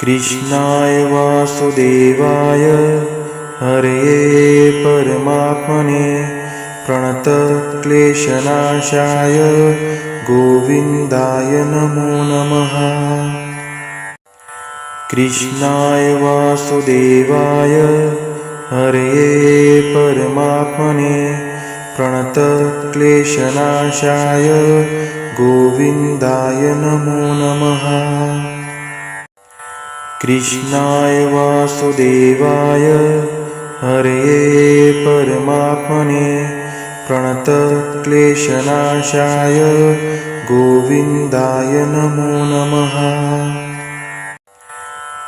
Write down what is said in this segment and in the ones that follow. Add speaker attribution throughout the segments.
Speaker 1: कृष्णाय वासुदेवाय हरये परमात्मने प्रणतक्लेशनाशाय गोविन्दाय नमो नमः। कृष्णाय वासुदेवाय हरये परमात्मने प्रणतक्लेशनाशाय गोविन्दाय नमो नमः। कृष्णाय वासुदेवाय हरये परमात्मने प्रणतक्लेशनाशाय गोविन्दाय नमो नमः।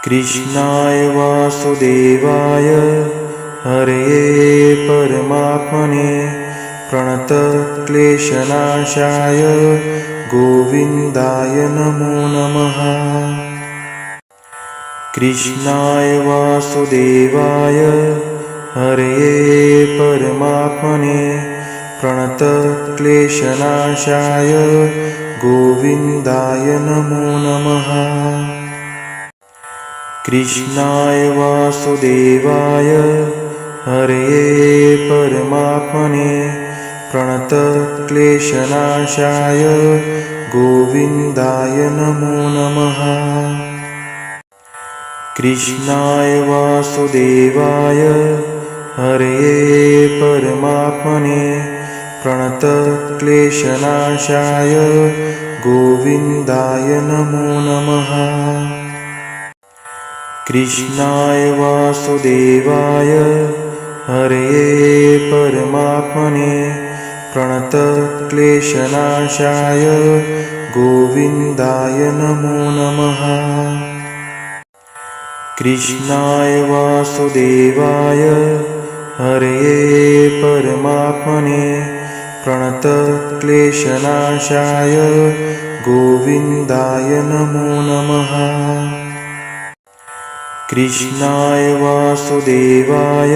Speaker 1: कृष्णाय वासुदेवाय हरये परमात्मने प्रणतक्लेशनाशाय गोविन्दाय नमो नमः। कृष्णाय वासुदेवाय हरये परमात्मने प्रणतक्लेशनाशाय गोविन्दाय नमो नमः। कृष्णाय वासुदेवाय हरये परमात्मने प्रणतक्लेशनाशाय गोविन्दाय नमो नमः। कृष्णाय वासुदेवाय हरये परमात्मने प्रणतक्लेशनाशाय गोविन्दाय नमो नमः। कृष्णाय वासुदेवाय हरये परमात्मने प्रणतक्लेशनाशाय गोविन्दाय नमो नमः। कृष्णाय वासुदेवाय हरये परमात्मने प्रणतक्लेशनाशाय गोविन्दाय नमो नमः। कृष्णाय वासुदेवाय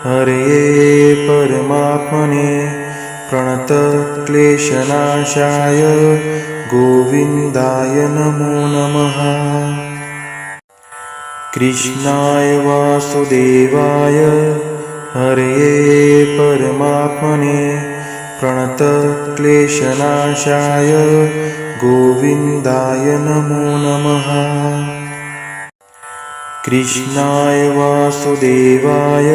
Speaker 1: हरये परमात्मने प्रणतक्लेशनाशाय गोविन्दाय नमो नमः। कृष्णाय वासुदेवाय हरये परमात्मने प्रणतक्लेशनाशाय गोविन्दाय नमो नमः। कृष्णाय वासुदेवाय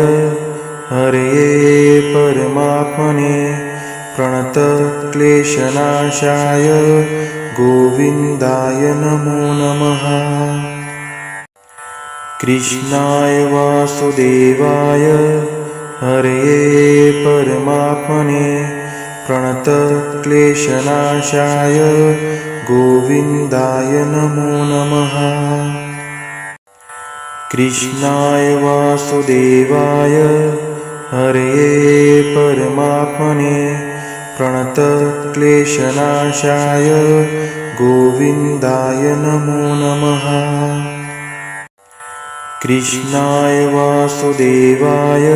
Speaker 1: हरये परमात्मने प्रणतक्लेशनाशाय गोविन्दाय नमो नमः। कृष्णाय वासुदेवाय हरये परमात्मने प्रणतक्लेशनाशाय गोविन्दाय नमो नमः। कृष्णाय वासुदेवाय हरये परमात्मने प्रणतक्लेशनाशाय गोविन्दाय नमो नमः। कृष्णाय वासुदेवाय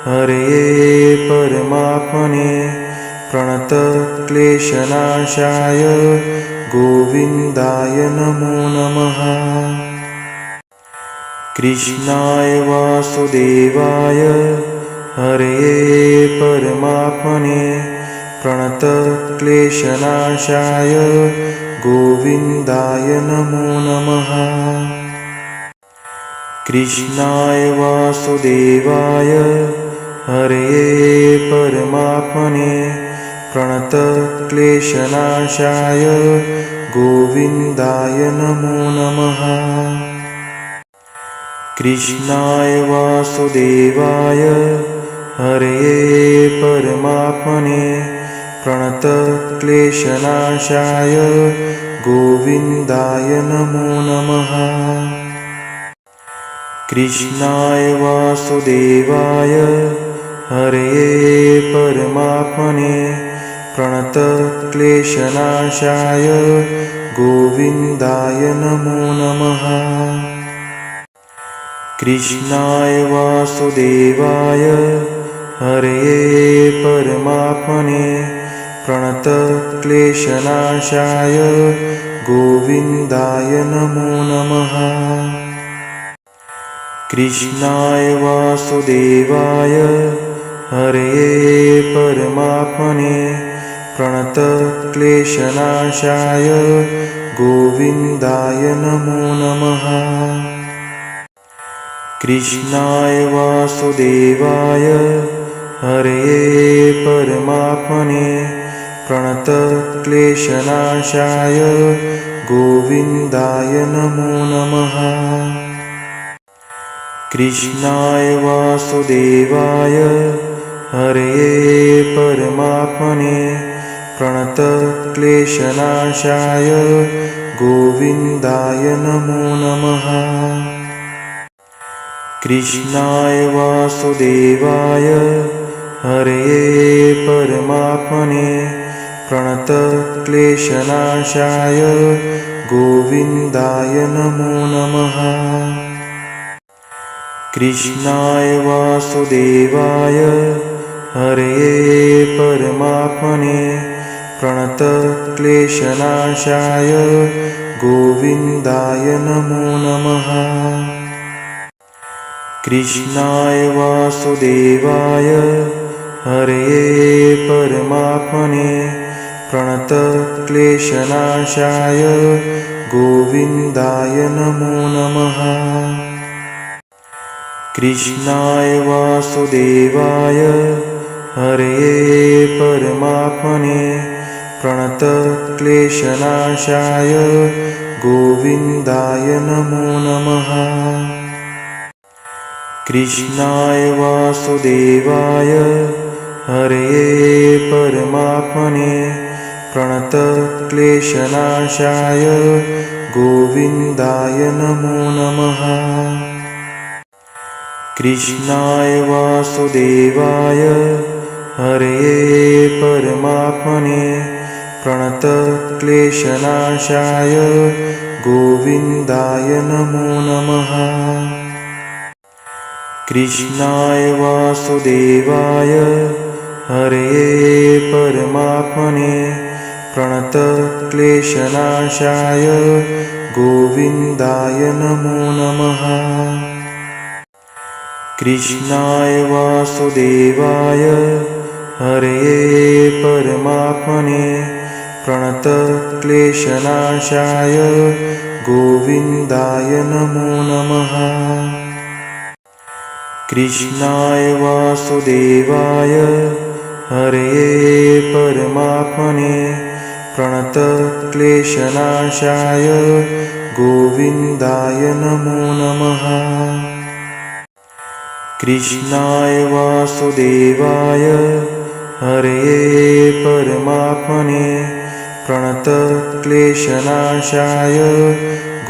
Speaker 1: हरये परमात्मने प्रणतक्लेशनाशाय गोविन्दाय नमो नमः। कृष्णाय वासुदेवाय हरये परमात्मने प्रणतक्लेशनाशाय गोविन्दाय नमो नमः। कृष्णाय वासुदेवाय हरये परमात्मने प्रणतक्लेशनाशाय गोविन्दाय नमो नमः। कृष्णाय वासुदेवाय हरये परमात्मने प्रणतक्लेशनाशाय गोविन्दाय नमो नमः। कृष्णाय वासुदेवाय हरये परमात्मने प्रणतक्लेशनाशाय गोविन्दाय नमो नमः। कृष्णाय वासुदेवाय हरये परमात्मने प्रणतक्लेशनाशाय गोविन्दाय नमो नमः। कृष्णाय वासुदेवाय हरये परमात्मने प्रणतक्लेशनाशाय गोविन्दाय नमो नमः। कृष्णाय वासुदेवाय हरये परमात्मने प्रणतक्लेशनाशाय गोविन्दाय नमो नमः। कृष्णाय वासुदेवाय हरये परमात्मने प्रणतक्लेशनाशाय गोविन्दाय नमो नमः। कृष्णाय वासुदेवाय हरये परमात्मने प्रणतक्लेशनाशाय गोविन्दाय नमो नमः। कृष्णाय वासुदेवाय हरये परमात्मने प्रणतक्लेशनाशाय गोविन्दाय नमो नमः। कृष्णाय वासुदेवाय हरये परमात्मने प्रणतक्लेशनाशाय गोविन्दाय नमो नमः। कृष्णाय वासुदेवाय हरये परमात्मने प्रणतक्लेशनाशाय गोविन्दाय नमो नमः। कृष्णाय वासुदेवाय हरये परमात्मने प्रणतक्लेशनाशाय गोविन्दाय नमो नमः। कृष्णाय वासुदेवाय हरये परमात्मने प्रणतक्लेशनाशाय गोविन्दाय नमो नमः। कृष्णाय वासुदेवाय हरये परमात्मने प्रणतक्लेशनाशाय गोविन्दाय नमो नमः। कृष्णाय वासुदेवाय हरये परमात्मने प्रणतक्लेशनाशाय गोविन्दाय नमो नमः। कृष्णाय वासुदेवाय हरये परमात्मने प्रणतक्लेशनाशाय गोविन्दाय नमो नमः। कृष्णाय वासुदेवाय हरये परमात्मने प्रणतक्लेशनाशाय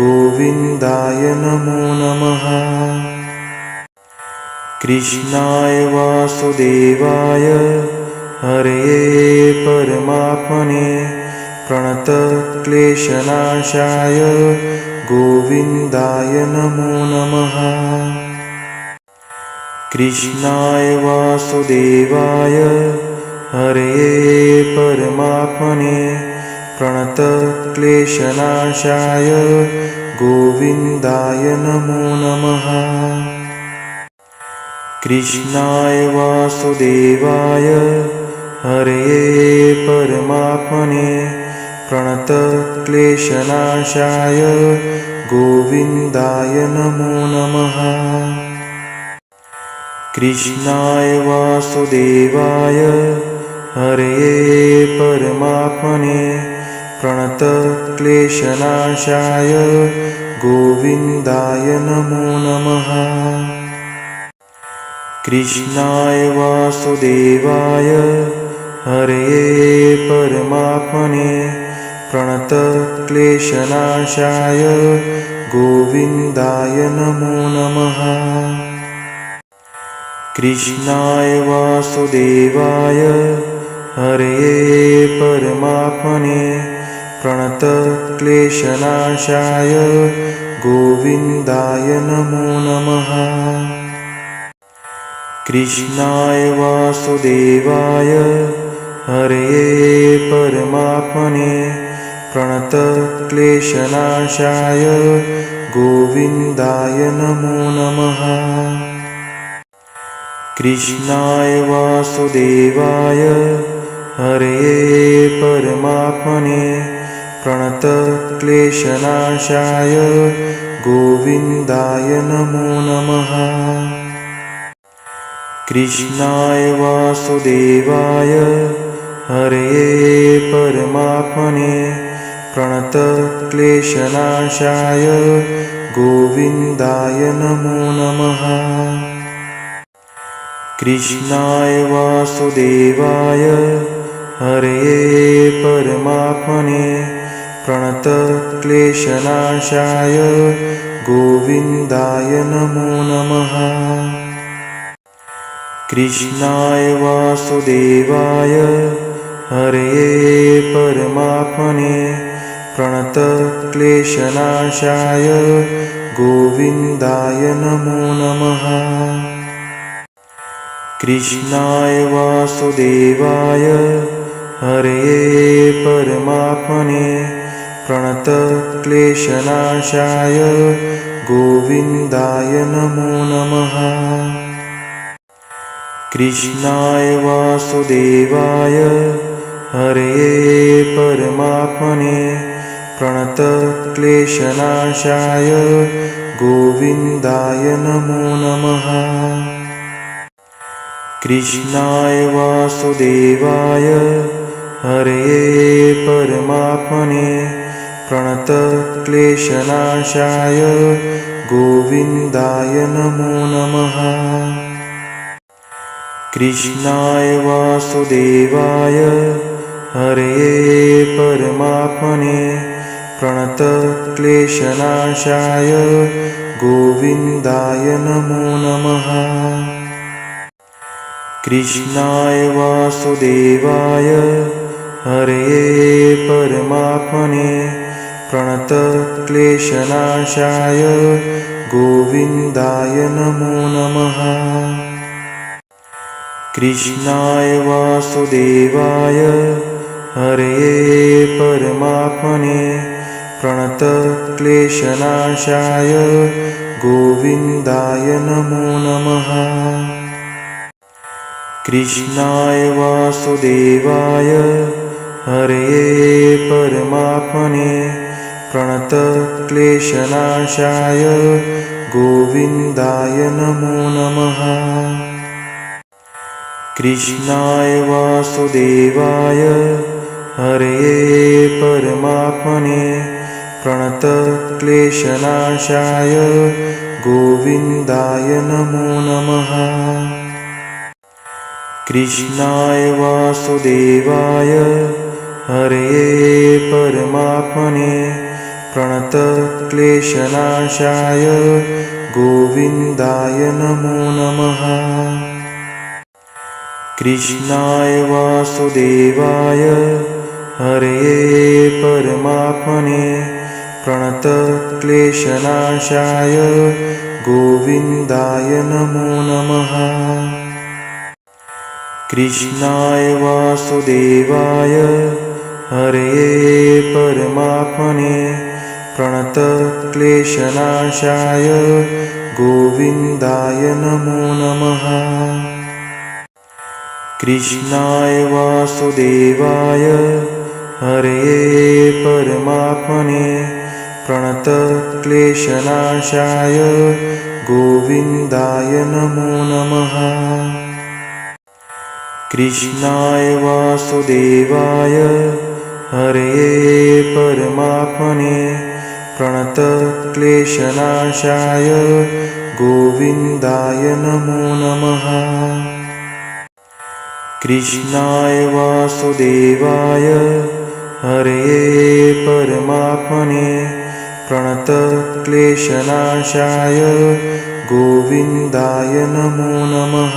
Speaker 1: गोविन्दाय नमो नमः। कृष्णाय वासुदेवाय हरये परमात्मने प्रणतक्लेशनाशाय गोविन्दाय नमो नमः। कृष्णाय वासुदेवाय हरये परमात्मने प्रणतक्लेशनाशाय गोविन्दाय नमो नमः। कृष्णाय वासुदेवाय हरये परमात्मने प्रणतक्लेशनाशाय गोविन्दाय नमो नमः। कृष्णाय वासुदेवाय हरये परमात्मने प्रणतक्लेशनाशाय गोविन्दाय नमो नमः। कृष्णाय वासुदेवाय हरये परमात्मने प्रणतक्लेशनाशाय गोविन्दाय नमो नमः। कृष्णाय वासुदेवाय हरये परमात्मने प्रणतक्लेशनाशाय गोविन्दाय नमो नमः। कृष्णाय वासुदेवाय हरये परमात्मने प्रणतक्लेशनाशाय गोविन्दाय नमो नमः। कृष्णाय वासुदेवाय हरये परमात्मने प्रणतक्लेशनाशाय गोविन्दाय नमो नमः। कृष्णाय वासुदेवाय हरये परमात्मने प्रणतक्लेशनाशाय गोविन्दाय नमो नमः। कृष्णाय वासुदेवाय हरये परमात्मने प्रणतक्लेशनाशाय गोविन्दाय नमो नमः। कृष्णाय वासुदेवाय हरये परमात्मने प्रणतक्लेशनाशाय गोविन्दाय नमो नमः। कृष्णाय वासुदेवाय हरये परमात्मने प्रणतक्लेशनाशाय गोविन्दाय नमो नमः। कृष्णाय वासुदेवाय हरये परमात्मने प्रणतक्लेशनाशाय गोविन्दाय नमो नमः। कृष्णाय वासुदेवाय हरये परमात्मने प्रणतक्लेशनाशाय गोविन्दाय नमो नमः। कृष्णाय वासुदेवाय हरये परमात्मने प्रणतक्लेशनाशाय गोविन्दाय नमो नमः। कृष्णाय वासुदेवाय हरये परमात्मने प्रणतक्लेशनाशाय गोविन्दाय नमो नमः। कृष्णाय वासुदेवाय हरये परमात्मने प्रणतक्लेशनाशाय गोविन्दाय नमो नमः। कृष्णाय वासुदेवाय हरये परमात्मने प्रणतक्लेशनाशाय गोविन्दाय नमो नमः। कृष्णाय वासुदेवाय हरये परमात्मने प्रणतक्लेशनाशाय गोविन्दाय नमो नमः। कृष्णाय वासुदेवाय हरये परमात्मने प्रणतक्लेशनाशाय गोविन्दाय नमो नमः। कृष्णाय वासुदेवाय हरये परमात्मने प्रणतक्लेशनाशाय गोविन्दाय नमो नमः। कृष्णाय वासुदेवाय हरये परमात्मने प्रणतक्लेशनाशाय गोविन्दाय नमो नमः। कृष्णाय वासुदेवाय हरये परमात्मने प्रणतक्लेशनाशाय गोविन्दाय नमो नमः। कृष्णाय वासुदेवाय हरये परमात्मने प्रणतक्लेशनाशाय गोविन्दाय नमो नमः। कृष्णाय वासुदेवाय हरये परमात्मने प्रणतक्लेशनाशाय गोविन्दाय नमो नमः।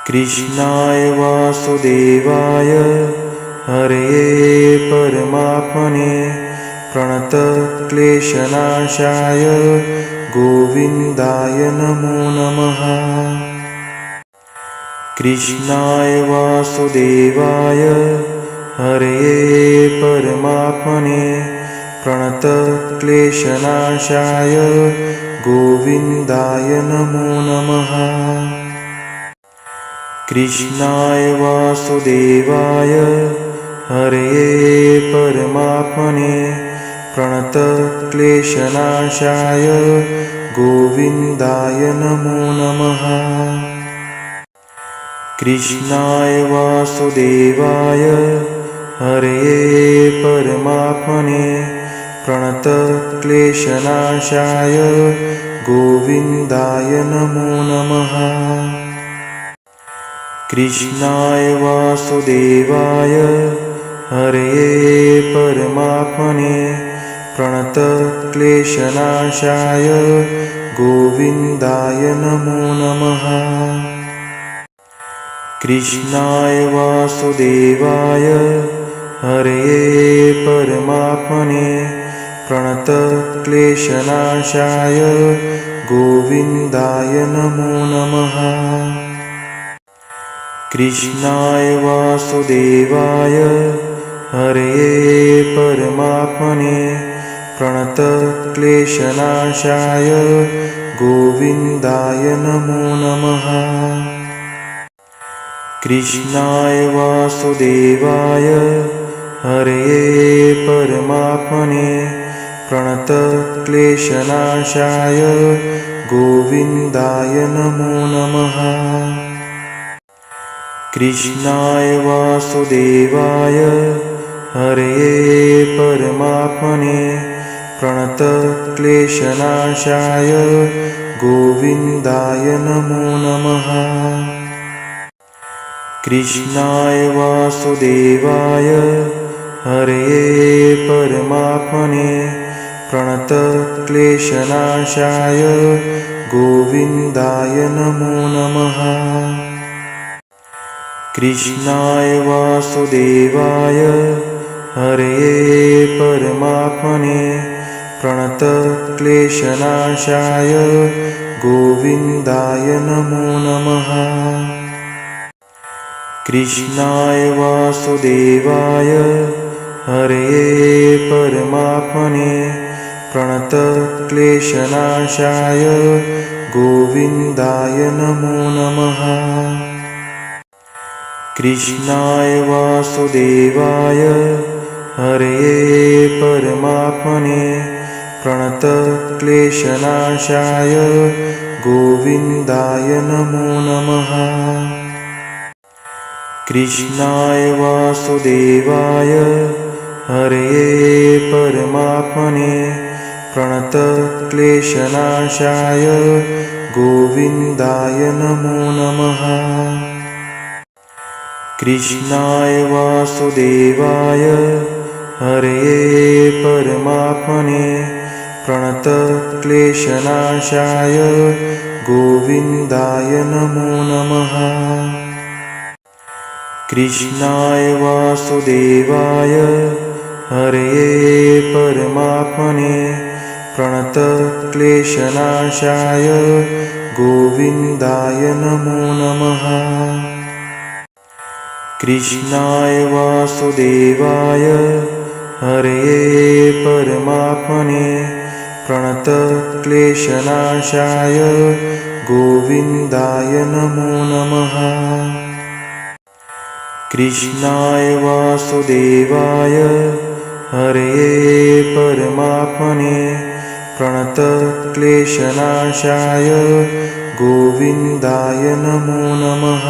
Speaker 1: कृष्णाय वासुदेवाय हरये परमात्मने प्रणतक्लेशनाशाय गोविन्दाय नमो नमः। कृष्णाय वासुदेवाय हरये परमात्मने प्रणतक्लेशनाशाय गोविन्दाय नमो नमः। कृष्णाय वासुदेवाय हरये परमात्मने प्रणतक्लेशनाशाय गोविन्दाय नमो नमः। कृष्णाय वासुदेवाय हरये परमात्मने प्रणतक्लेशनाशाय गोविन्दाय नमो नमः। कृष्णाय वासुदेवाय हरये परमात्मने प्रणतक्लेशनाशाय गोविन्दाय नमो नमः। कृष्णाय वासुदेवाय हरये परमात्मने प्रणतक्लेशनाशाय गोविन्दाय नमो नमः। कृष्णाय वासुदेवाय हरये परमात्मने प्रणतक्लेशनाशाय गोविन्दाय नमो नमः। कृष्णाय वासुदेवाय हरये परमात्मने प्रणतक्लेशनाशाय गोविन्दाय नमो नमः। कृष्णाय वासुदेवाय हरये परमात्मने प्रणतक्लेशनाशाय गोविन्दाय नमो नमः। कृष्णाय वासुदेवाय हरये परमात्मने प्रणतक्लेशनाशाय गोविन्दाय नमो नमः। कृष्णाय वासुदेवाय हरये परमात्मने प्रणतक्लेशनाशाय गोविन्दाय नमो नमः। कृष्णाय वासुदेवाय हरये परमात्मने प्रणतक्लेशनाशाय गोविन्दाय नमो नमः। कृष्णाय वासुदेवाय हरये परमात्मने प्रणतक्लेशनाशाय गोविन्दाय नमो नमः। कृष्णाय वासुदेवाय हरये परमात्मने प्रणतक्लेशनाशाय गोविन्दाय नमो नमः। कृष्णाय वासुदेवाय हरये परमात्मने प्रणतक्लेशनाशाय गोविन्दाय नमो नमः। कृष्णाय वासुदेवाय हरये परमात्मने प्रणतक्लेशनाशाय गोविन्दाय नमो नमः। कृष्णाय वासुदेवाय हरये परमात्मने प्रणतक्लेशनाशाय गोविन्दाय नमो नमः। कृष्णाय वासुदेवाय हरये परमात्मने प्रणतक्लेशनाशाय गोविन्दाय नमो नमः।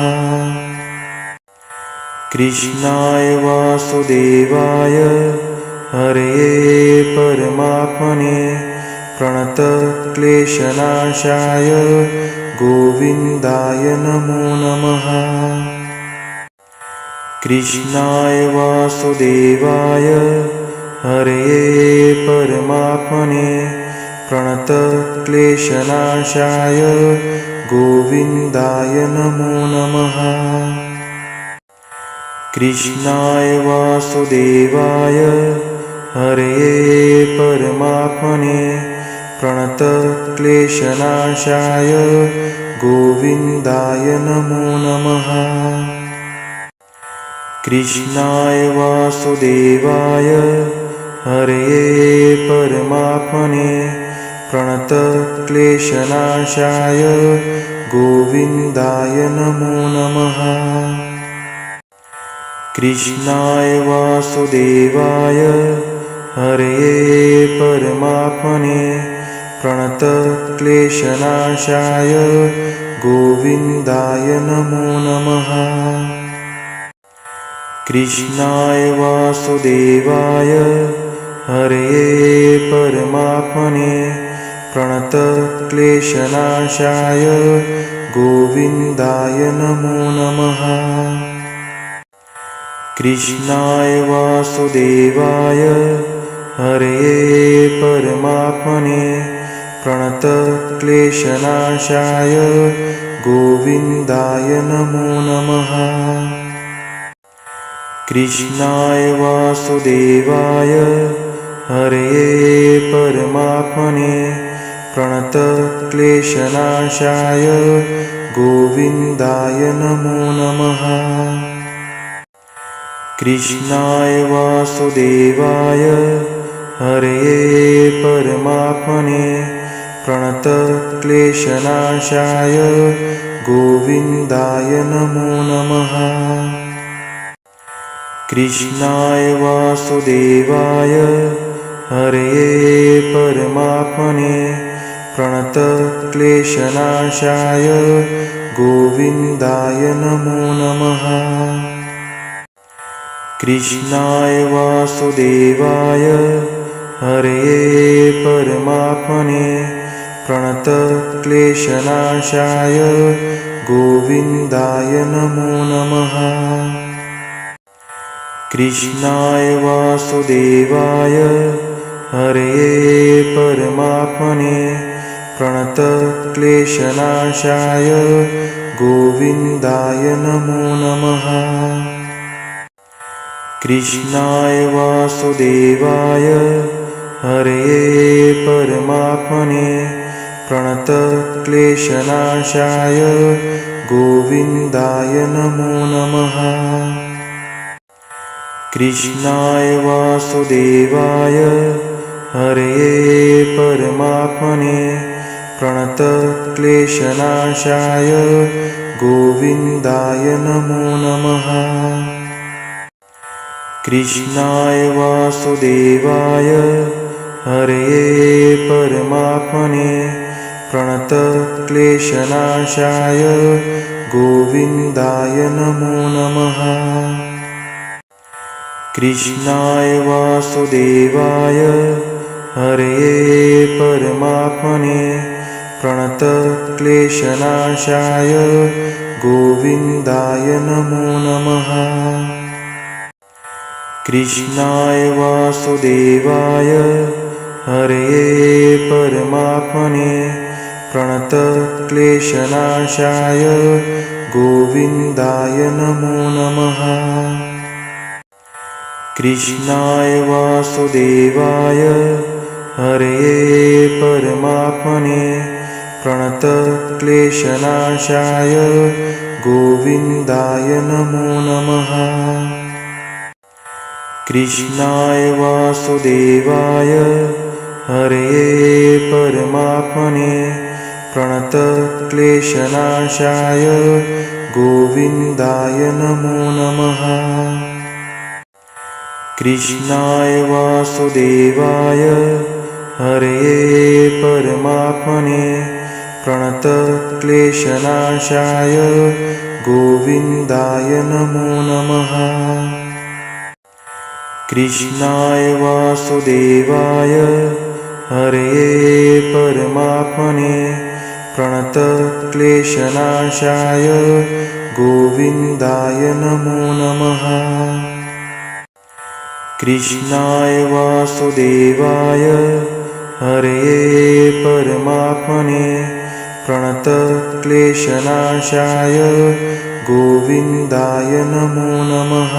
Speaker 1: कृष्णाय वासुदेवाय हरये परमात्मने प्रणतक्लेशनाशाय गोविन्दाय नमो नमः। कृष्णाय वासुदेवाय हरये परमात्मने प्रणतक्लेशनाशाय गोविन्दाय नमो नमः। कृष्णाय वासुदेवाय हरये परमात्मने प्रणतक्लेशनाशाय गोविन्दाय नमो नमः। कृष्णाय वासुदेवाय हरये परमात्मने प्रणतक्लेशनाशाय गोविन्दाय नमो नमः। कृष्णाय वासुदेवाय हरये परमात्मने प्रणतक्लेशनाशाय गोविन्दाय नमो नमः। कृष्णाय वासुदेवाय हरये परमात्मने प्रणतक्लेशनाशाय गोविन्दाय नमो नमः। कृष्णाय वासुदेवाय हरये परमात्मने प्रणतक्लेशनाशाय गोविन्दाय नमो नमः। कृष्णाय वासुदेवाय हरये परमात्मने प्रणतक्लेशनाशाय गोविन्दाय नमो नमः। कृष्णाय वासुदेवाय हरये परमात्मने प्रणतक्लेशनाशाय गोविन्दाय नमो नमः। कृष्णाय वासुदेवाय हरये परमात्मने प्रणतक्लेशनाशाय गोविन्दाय नमो नमः। कृष्णाय वासुदेवाय हरये परमात्मने प्रणतक्लेशनाशाय गोविन्दाय नमो नमः। कृष्णाय वासुदेवाय हरये परमात्मने प्रणतक्लेशनाशाय गोविन्दाय नमो नमः। कृष्णाय वासुदेवाय हरये परमात्मने प्रणतक्लेशनाशाय गोविन्दाय नमो नमः। कृष्णाय वासुदेवाय हरये परमात्मने प्रणतक्लेशनाशाय गोविन्दाय नमो नमः। कृष्णाय वासुदेवाय हरये परमात्मने प्रणतक्लेशनाशाय गोविन्दाय नमो नमः। कृष्णाय वासुदेवाय हरये परमात्मने प्रणतक्लेशनाशाय गोविन्दाय नमो नमः। कृष्णाय वासुदेवाय हरये परमात्मने प्रणतक्लेशनाशाय गोविन्दाय नमो नमः। कृष्णाय वासुदेवाय हरये परमात्मने प्रणतक्लेशनाशाय गोविन्दाय नमो नमः। कृष्णाय वासुदेवाय हरये परमात्मने प्रणतक्लेशनाशाय गोविन्दाय नमो नमः। कृष्णाय वासुदेवाय हरये परमात्मने प्रणतक्लेशनाशाय गोविन्दाय नमो नमः। कृष्णाय वासुदेवाय हरये परमात्मने प्रणतक्लेशनाशाय गोविन्दाय नमो नमः। कृष्णाय वासुदेवाय हरये परमात्मने प्रणतक्लेशनाशाय गोविन्दाय नमो नमः।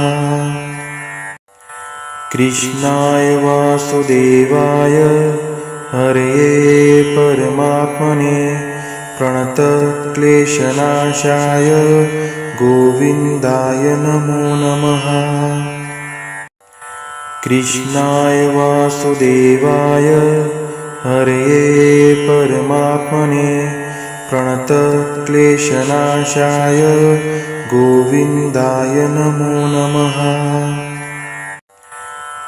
Speaker 1: कृष्णाय वासुदेवाय हरये परमात्मने प्रणतक्लेशनाशाय गोविन्दाय नमो नमः। कृष्णाय वासुदेवाय हरये परमात्मने प्रणतक्लेशनाशाय गोविन्दाय नमो नमः।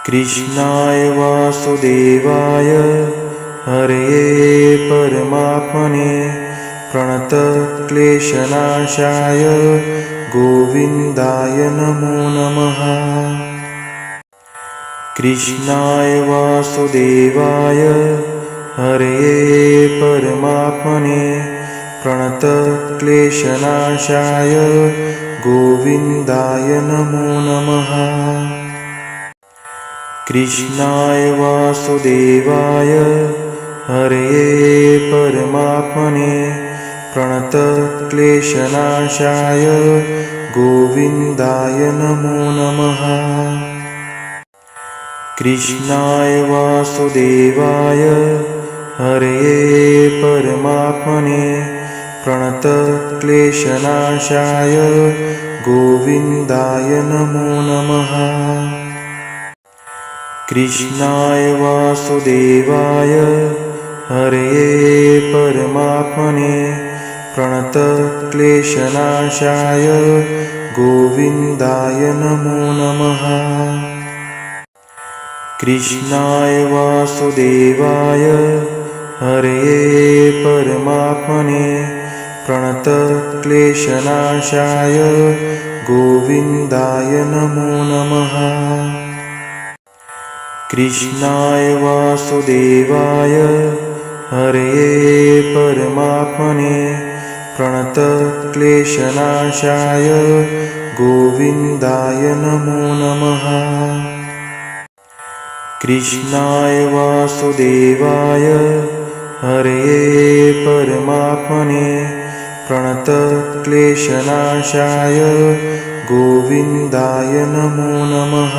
Speaker 1: कृष्णाय वासुदेवाय हरये परमात्मने प्रणतक्लेशनाशाय गोविन्दाय नमो नमः। कृष्णाय वासुदेवाय हरये परमात्मने प्रणतक्लेशनाशाय गोविन्दाय नमो नमः। कृष्णाय वासुदेवाय हरये परमात्मने प्रणतक्लेशनाशाय गोविन्दाय नमो नमः। कृष्णाय वासुदेवाय हरये परमात्मने प्रणतक्लेशनाशाय गोविन्दाय नमो नमः। कृष्णाय वासुदेवाय हरये परमात्मने प्रणतक्लेशनाशाय गोविन्दाय नमो नमः। कृष्णाय वासुदेवाय हरये परमात्मने प्रणतक्लेशनाशाय गोविन्दाय नमो नमः। कृष्णाय वासुदेवाय हरये परमात्मने प्रणतक्लेशनाशाय गोविन्दाय नमो नमः। कृष्णाय वासुदेवाय हरये परमात्मने प्रणतक्लेशनाशाय गोविन्दाय नमो नमः। कृष्णाय वासुदेवाय हरये परमात्मने प्रणतक्लेशनाशाय गोविन्दाय नमो नमः। कृष्णाय वासुदेवाय हरये परमात्मने प्रणतक्लेशनाशाय गोविन्दाय नमो नमः। कृष्णाय वासुदेवाय हरये परमात्मने प्रणतक्लेशनाशाय गोविन्दाय नमो नमः। कृष्णाय वासुदेवाय हरये परमात्मने प्रणतक्लेशनाशाय गोविन्दाय नमो नमः। कृष्णाय वासुदेवाय हरये परमात्मने प्रणतक्लेशनाशाय गोविन्दाय नमो नमः। कृष्णाय वासुदेवाय हरये परमात्मने प्रणतक्लेशनाशाय गोविन्दाय नमो नमः।